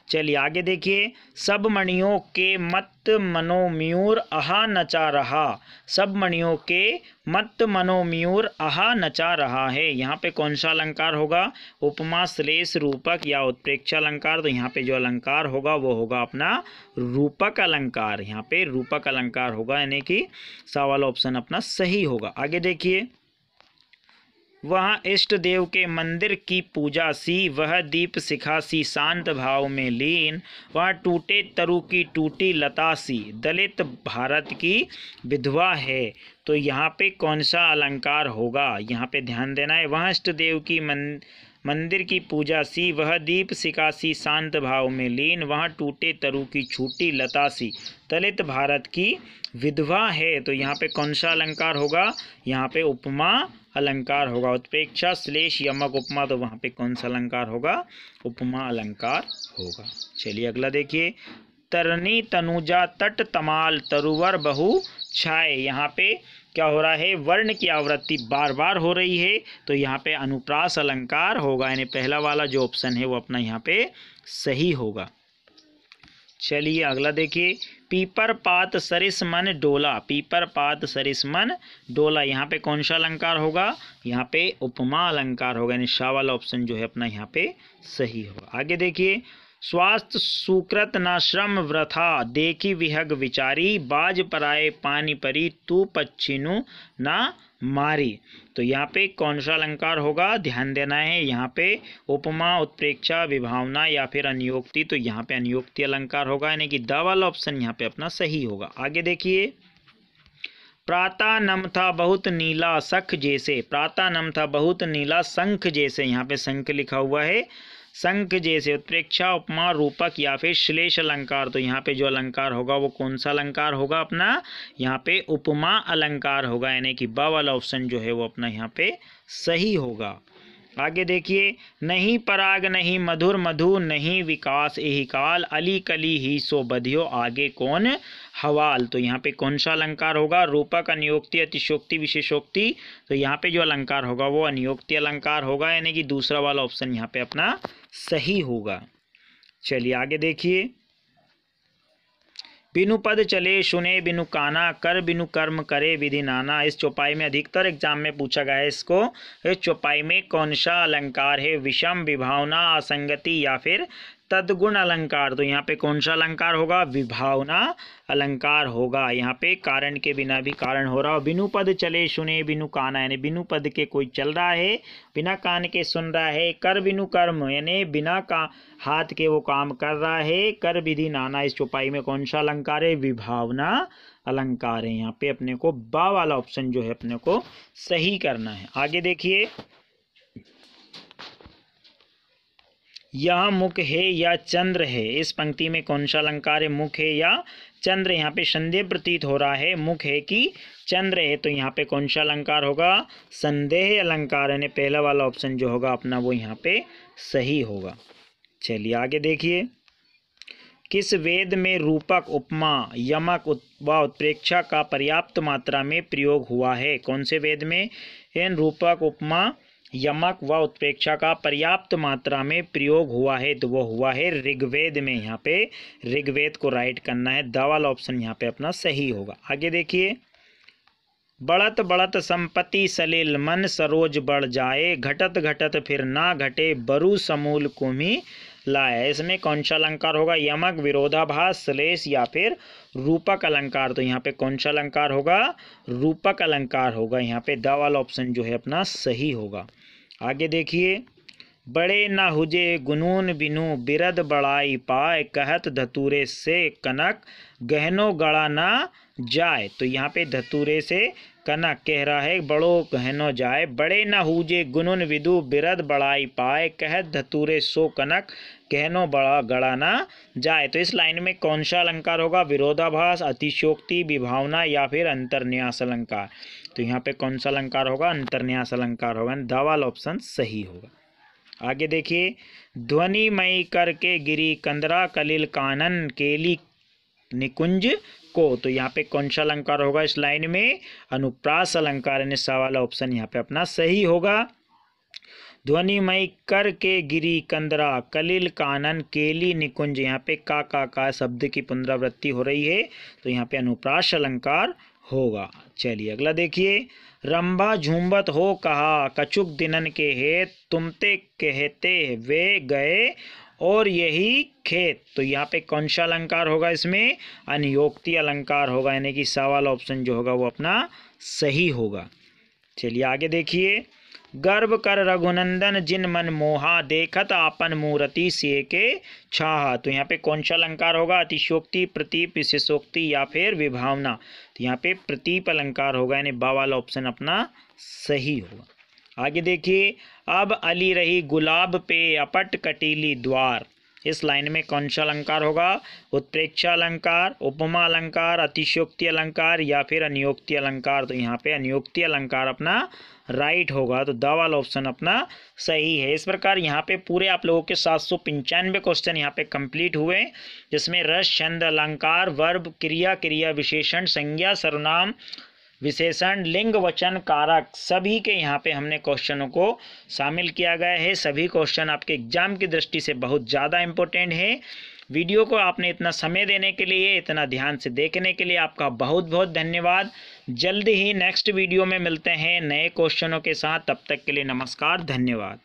चलिए आगे देखिए। सब मणियों के मत मनोमयूर आहा नचा रहा। सब मणियों के मत मनोमयूर आहा नचा रहा है। यहाँ पे कौन सा अलंकार होगा? उपमा, श्लेष, रूपक या उत्प्रेक्षा अलंकार। तो यहाँ पे जो अलंकार होगा वो होगा अपना रूपक अलंकार। यहाँ पे रूपक अलंकार होगा, यानी कि सा वाला ऑप्शन अपना सही होगा। आगे देखिए। वहाँ इष्ट देव के मंदिर की पूजा सी, वह दीप शिखा सी शांत भाव में लीन। वहाँ टूटे तरु की टूटी लता सी, दलित भारत की विधवा है। तो यहाँ पे कौन सा अलंकार होगा? यहाँ पे ध्यान देना है। वहाँ इष्ट देव की मंदिर की पूजा सी, वह दीप शिखा सी शांत भाव में लीन। वहाँ टूटे तरु की छूटी लता सी, दलित भारत की विधवा है। तो यहाँ पे कौन सा अलंकार होगा? यहाँ पे उपमा अलंकार होगा। उत्प्रेक्षा, श्लेष, यमक, उपमा। तो वहाँ पे कौन सा अलंकार होगा? उपमा अलंकार होगा। चलिए अगला देखिए। तरनी तनुजा तट तमाल तरुवर बहु छाए। यहाँ पे क्या हो रहा है? वर्ण की आवृत्ति बार बार हो रही है। तो यहाँ पे अनुप्रास अलंकार होगा, यानी पहला वाला जो ऑप्शन है वो अपना यहाँ पे सही होगा। चलिए अगला देखिए। पीपर पात सरिस मन डोला। पीपर पात सरिस मन डोला। यहाँ पे कौन सा अलंकार होगा? यहाँ पे उपमा अलंकार होगा, यानी शाह वाला ऑप्शन जो है अपना यहाँ पे सही होगा। आगे देखिए। स्वास्थ्य सुकृत न श्रम वृथा, देखी विहग विचारी, बाज पराए पानी परी, तू पच्छिनु न मारी। तो यहाँ पे कौन सा अलंकार होगा, ध्यान देना है। यहाँ पे उपमा, उत्प्रेक्षा, विभावना या फिर अनियोक्ति। तो यहाँ पे अनियोक्ति अलंकार होगा, यानी कि द वाला ऑप्शन यहाँ पे अपना सही होगा। आगे देखिए, प्रातः नम था बहुत नीला शंख जैसे, प्रातः नम था बहुत नीला शंख जैसे, यहाँ पे शंख लिखा हुआ है, शंख जैसे। उत्प्रेक्षा, उपमा, रूपक या फिर श्लेष अलंकार। तो यहाँ पे जो अलंकार होगा वो कौन सा अलंकार होगा अपना, यहाँ पे उपमा अलंकार होगा, यानी कि ब वाला ऑप्शन जो है वो अपना यहाँ पे सही होगा। आगे देखिए, नहीं पराग नहीं मधुर मधु, नहीं विकास एहि काल, अली कली ही सो बधियो, आगे कौन हवाल। तो यहाँ पे कौन सा अलंकार होगा, रूपक, अनियोक्ति, अतिशोक्ति, विशेषोक्ति। तो यहाँ पे जो अलंकार होगा वो अनियोक्ति अलंकार होगा, यानी कि दूसरा वाला ऑप्शन यहाँ पे अपना सही होगा। चलिए आगे देखिए, बिनु पद चले सुने बिनु काना, कर बिनु कर्म करे विधि नाना। इस चौपाई में अधिकतर एग्जाम में पूछा गया है इसको। इस चौपाई में कौन सा अलंकार है, विषम, विभावना, असंगति या फिर तद्गुण अलंकार। तो यहाँ पे कौन सा अलंकार होगा, विभावना अलंकार होगा। यहाँ पे कारण के बिना भी कारण हो रहा हो। बिनु पद चले सुने बिनु काना, यानी बिनु पद के कोई चल रहा है, बिना कान के सुन रहा है। कर बिनु कर्म, यानी बिना का हाथ के वो काम कर रहा है। कर विधि नाना, इस चौपाई में कौन सा अलंकार है, विभावना अलंकार है। यहाँ पे अपने को बा वाला ऑप्शन जो है अपने को सही करना है। आगे देखिए, यह मुख है या चंद्र है, इस पंक्ति में कौन सा अलंकार है, मुख है या चंद्र। यहाँ पे संदेह प्रतीत हो रहा है, मुख है कि चंद्र है। तो यहाँ पे कौन सा अलंकार होगा, संदेह अलंकार, यानी पहला वाला ऑप्शन जो होगा अपना वो यहाँ पे सही होगा। चलिए आगे देखिए, किस वेद में रूपक, उपमा, यमक व उत्प्रेक्षा का पर्याप्त मात्रा में प्रयोग हुआ है। कौन से वेद में इन रूपक, उपमा, यमक व उत्प्रेक्षा का पर्याप्त मात्रा में प्रयोग हुआ है, तो वो हुआ है ऋग्वेद में। यहाँ पे ऋग्वेद को राइट करना है, द वाला ऑप्शन यहाँ पे अपना सही होगा। आगे देखिए, बढ़त बढ़त संपत्ति सलिल, मन सरोज बढ़ जाए, घटत घटत फिर ना घटे, बरु समूल कुम्ही लाए। इसमें कौन सा अलंकार होगा, यमक, विरोधाभास, श्लेष या फिर रूपक अलंकार। तो यहाँ पे कौन सा अलंकार होगा, रूपक अलंकार होगा। यहाँ पे द वाला ऑप्शन जो है अपना सही होगा। आगे देखिए, बड़े न हुजे गुनून बिनु, बिरद बड़ाई पाए, कहत धतूरे से कनक, गहनो गड़ा ना जाए। तो यहाँ पे धतूरे से कनक कह रहा है बड़ो गहनो जाए। बड़े न हुजे गुनुन विदु, बिरद बड़ाई पाए, कहत धतूरे सो कनक, गहनो बड़ा गड़ा ना जाए। तो इस लाइन में कौन सा अलंकार होगा, विरोधाभास, अतिशयोक्ति, विभावना या फिर अंतर्न्यास अलंकार। तो यहाँ पे कौन सा अलंकार होगा, अंतर्न्यास अलंकार होगा, द वाला ऑप्शन सही होगा। आगे देखिए, ध्वनिमयी करके गिरी कंदरा, कलिल कानन केली निकुंज को। तो यहाँ पे कौन सा अलंकार होगा इस लाइन में, अनुप्रास अलंकार, यानी सा वाला ऑप्शन यहाँ पे अपना सही होगा। ध्वनिमय कर के गिरी कंदरा, कलिल कानन केली निकुंज, यहाँ पे का शब्द की पुनरावृत्ति हो रही है, तो यहाँ पे अनुप्रास अलंकार होगा। चलिए अगला देखिए, रंभा झूमत हो कहा, कछुक दिनन के हे, तुमते कहते वे गए और यही खेत। तो यहाँ पे कौन सा अलंकार होगा, इसमें अनियोक्ति अलंकार होगा, यानी कि सा वाला ऑप्शन जो होगा वो अपना सही होगा। चलिए आगे देखिए, गर्व कर रघुनंदन जिन मन मोहा, देखत आपन मूर्ति से के छाहा। तो यहाँ पे कौन सा अलंकार होगा, अतिशोक्ति, प्रतीप, विशेषोक्ति या फिर विभावना। तो यहाँ पे प्रतीप अलंकार होगा, यानी बा वाला ऑप्शन अपना सही होगा। आगे देखिए, अब अली रही गुलाब पे अपट कटीली द्वार। इस लाइन में कौन सा अलंकार होगा, उत्प्रेक्षा अलंकार, उपमा अलंकार, अतिशयोक्ति अलंकार या फिर अनियोक्ति अलंकार। तो यहाँ पे अनियोक्ति अलंकार अपना राइट होगा, तो द वाला ऑप्शन अपना सही है। इस प्रकार यहाँ पे पूरे आप लोगों के 795 क्वेश्चन यहाँ पे कंप्लीट हुए, जिसमें रस, छंद, अलंकार, वर्ब, क्रिया, क्रिया विशेषण, संज्ञा, सर्वनाम, विशेषण, लिंग, वचन, कारक, सभी के यहाँ पे हमने क्वेश्चनों को शामिल किया गया है। सभी क्वेश्चन आपके एग्जाम की दृष्टि से बहुत ज़्यादा इम्पोर्टेंट है। वीडियो को आपने इतना समय देने के लिए, इतना ध्यान से देखने के लिए आपका बहुत बहुत धन्यवाद। जल्द ही नेक्स्ट वीडियो में मिलते हैं नए क्वेश्चनों के साथ, तब तक के लिए नमस्कार, धन्यवाद।